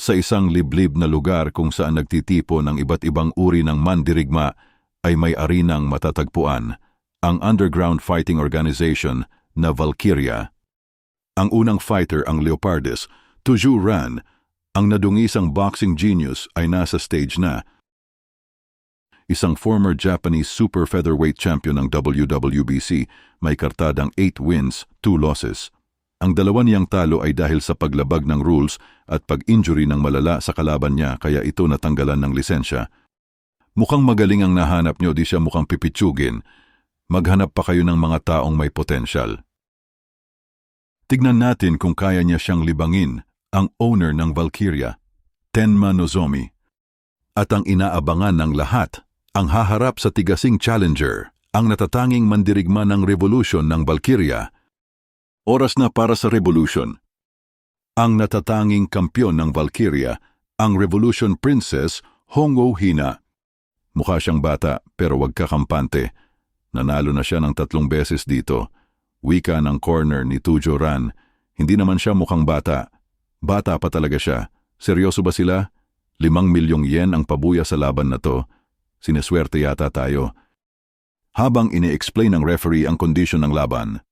sa isang liblib na lugar kung saan nagtitipon ng iba't ibang uri ng mandirigma ay may arinang matatagpuan, ang underground fighting organization na Valkyria. Ang unang fighter ang Leopardes, Tuju Ran, ang nadungisang boxing genius ay nasa stage na. Isang former Japanese super featherweight champion ng WWBC, may kartadang 8 wins, 2 losses. Ang dalawa niyang talo ay dahil sa paglabag ng rules at pag-injury ng malala sa kalaban niya kaya ito natanggalan ng lisensya. Mukhang magaling ang nahanap niyo, di siya mukhang pipitsugin. Maghanap pa kayo ng mga taong may potensyal. Tignan natin kung kaya niya siyang libangin, ang owner ng Valkyria, Tenma Nozomi. At ang inaabangan ng lahat, ang haharap sa tigasing challenger, ang natatanging mandirigma ng revolution ng Valkyria. Oras na para sa revolution. Ang natatanging kampyon ng Valkyria, ang Revolution Princess Hongo Hina. Mukha siyang bata pero wag ka kampante. Nanalo na siya ng 3 beses dito. Wika ng corner ni Tujo Ran. Hindi naman siya mukhang bata. Bata pa talaga siya. Seryoso ba sila? 5 milyong yen ang pabuya sa laban na to. Sineswerte yata tayo. Habang ini-explain ng referee ang kondisyon ng laban,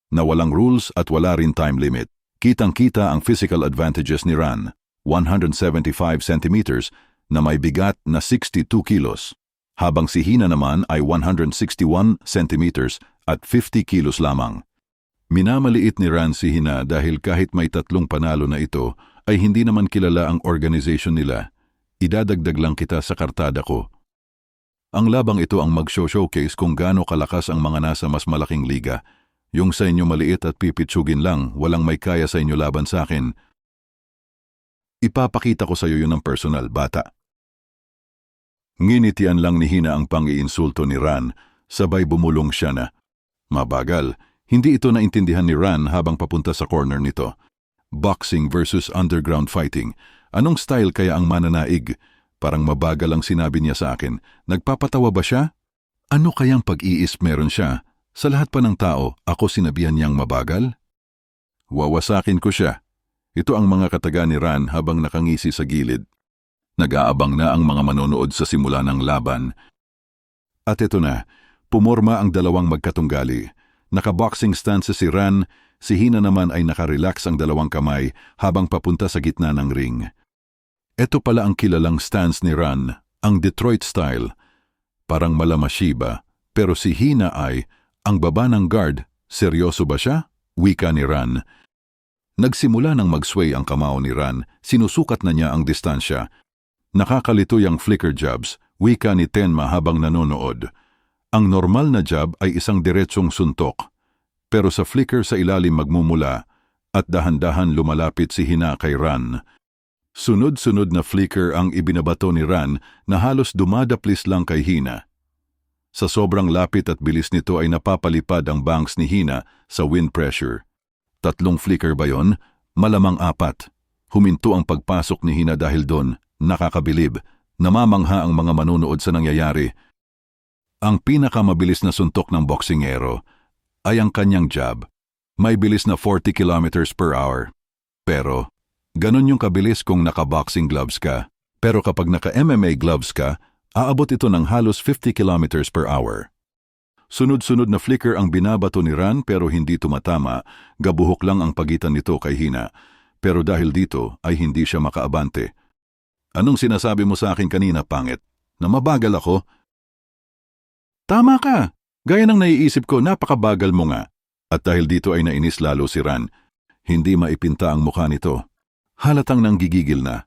na walang rules at wala rin time limit, kitang-kita ang physical advantages ni Ran, 175 centimeters na may bigat na 62 kilos, habang si Hina naman ay 161 centimeters at 50 kilos lamang. Minamaliit ni Ran si Hina dahil kahit may 3 panalo na ito, ay hindi naman kilala ang organization nila. Idadagdag lang kita sa kartada ko. Ang labang ito ang mag-showcase kung gaano kalakas ang mga nasa mas malaking liga. Yung sa inyo maliit at pipitsugin lang, walang may kaya sa inyo laban sa akin. Ipapakita ko sa iyo yun ng personal, bata. Nginitian lang ni Hina ang pang-iinsulto ni Ran, sabay bumulong siya na. Mabagal, hindi ito naintindihan ni Ran habang papunta sa corner nito. Boxing versus underground fighting. Anong style kaya ang mananaig? Parang mabagal ang sinabi niya sa akin. Nagpapatawa ba siya? Ano kayang pag-iisip meron siya? Sa lahat pa ng tao, ako sinabihan niyang mabagal? Wawasakin ko siya. Ito ang mga kataga ni Ran habang nakangisi sa gilid. Nag-aabang na ang mga manonood sa simula ng laban. At ito na, pumorma ang dalawang magkatunggali. Naka-boxing stance si Ran, si Hina naman ay nakarelax ang dalawang kamay habang papunta sa gitna ng ring. Ito pala ang kilalang stance ni Ran, ang Detroit style. Parang malamashiba, pero si Hina ay, ang baba ng guard, seryoso ba siya? Wika ni Ran. Nagsimula ng mag-sway ang kamao ni Ran, sinusukat na niya ang distansya. Nakakalito yung flicker jabs, wika ni Tenma habang nanonood. Ang normal na jab ay isang diretsong suntok. Pero sa flicker sa ilalim magmumula at dahan-dahan lumalapit si Hina kay Ran. Sunod-sunod na flicker ang ibinabato ni Ran na halos dumadaplis lang kay Hina. Sa sobrang lapit at bilis nito ay napapalipad ang bangs ni Hina sa wind pressure. 3 flicker ba yon? Malamang 4. Huminto ang pagpasok ni Hina dahil doon, nakakabilib. Namamangha ang mga manunood sa nangyayari. Ang pinakamabilis na suntok ng boksingero ay ang kanyang jab. May bilis na 40 kilometers per hour. Pero, ganun yung kabilis kung naka-boxing gloves ka. Pero kapag naka-MMA gloves ka, aabot ito ng halos 50 kilometers per hour. Sunod-sunod na flicker ang binabato ni Ran pero hindi tumatama, gabuhok lang ang pagitan nito kay Hina. Pero dahil dito ay hindi siya makaabante. Anong sinasabi mo sa akin kanina, pangit? Na mabagal ako? Tama ka! Gaya ng naiisip ko, napakabagal mo nga. At dahil dito ay nainis lalo si Ran. Hindi maipinta ang mukha nito. Halatang nanggigigil na.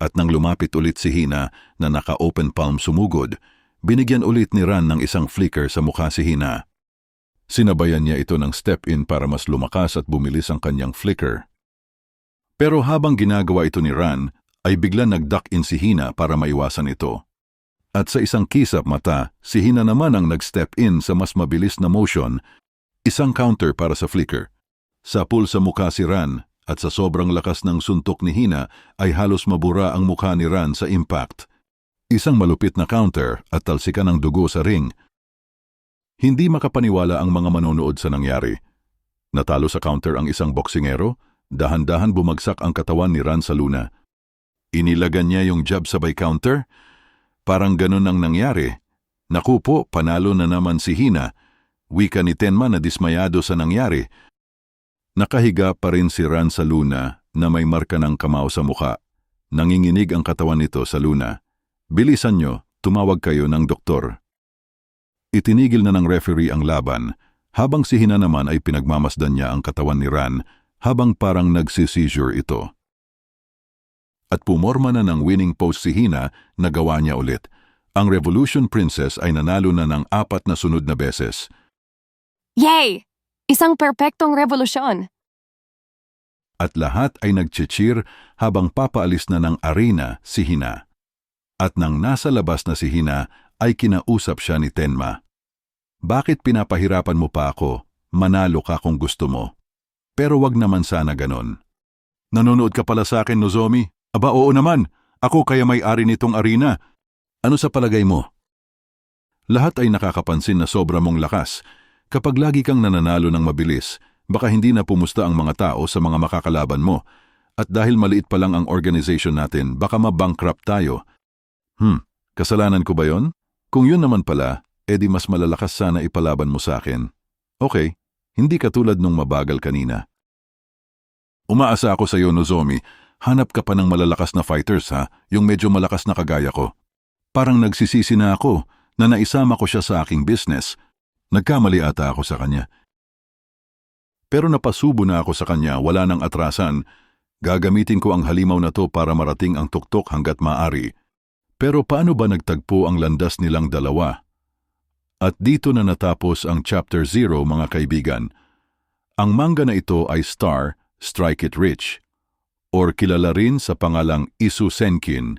At nang lumapit ulit si Hina na naka-open palm sumugod, binigyan ulit ni Ran ng isang flicker sa mukha si Hina. Sinabayan niya ito ng step-in para mas lumakas at bumilis ang kanyang flicker. Pero habang ginagawa ito ni Ran, ay bigla nag-duck in si Hina para maiwasan ito. At sa isang kisap mata, si Hina naman ang nag-step in sa mas mabilis na motion, isang counter para sa flicker. Sapul sa mukha si Ran at sa sobrang lakas ng suntok ni Hina ay halos mabura ang mukha ni Ran sa impact. Isang malupit na counter at talsikan ng dugo sa ring. Hindi makapaniwala ang mga manonood sa nangyari. Natalo sa counter ang isang boksingero, dahan-dahan bumagsak ang katawan ni Ran sa luna. Inilagan niya yung jab sa by counter? Parang ganun ang nangyari. Naku po, panalo na naman si Hina. Wika ni Tenma na dismayado sa nangyari. Nakahiga pa rin si Ran sa luna na may marka ng kamao sa mukha. Nanginginig ang katawan nito sa luna. Bilisan nyo, tumawag kayo ng doktor. Itinigil na ng referee ang laban, habang si Hina naman ay pinagmamasdan niya ang katawan ni Ran habang parang nagsi-seizure ito. At pumorma na ng winning pose si Hina na gawa niya ulit. Ang Revolution Princess ay nanalo na ng 4 na sunod na beses. Yay! Isang perpektong revolusyon. At lahat ay nag-cheer habang papaalis na ng arena si Hina. At nang nasa labas na si Hina, ay kinausap siya ni Tenma. Bakit pinapahirapan mo pa ako? Manalo ka kung gusto mo. Pero wag naman sana ganon. Nanonood ka pala sa akin, Nozomi? Aba, oo naman. Ako kaya may-ari nitong arena. Ano sa palagay mo? Lahat ay nakakapansin na sobra mong lakas. Kapag lagi kang nananalo ng mabilis, baka hindi na pumusta ang mga tao sa mga makakalaban mo. At dahil maliit pa lang ang organization natin, baka mabankrupt tayo. Kasalanan ko ba yon? Kung yun naman pala, edi mas malalakas sana ipalaban mo sa akin. Okay, hindi katulad nung mabagal kanina. Umaasa ako sa iyo, Nozomi. Hanap ka pa ng malalakas na fighters, ha? Yung medyo malakas na kagaya ko. Parang nagsisisi na ako na naisama ko siya sa aking business. Nagkamali ata ako sa kanya. Pero napasubo na ako sa kanya, wala nang atrasan. Gagamitin ko ang halimaw na to para marating ang tuktok hanggat maaari. Pero paano ba nagtagpo ang landas nilang dalawa? At dito na natapos ang Chapter 0, mga kaibigan. Ang manga na ito ay Star, Strike It Rich, or kilala rin sa pangalang Isu Senkin,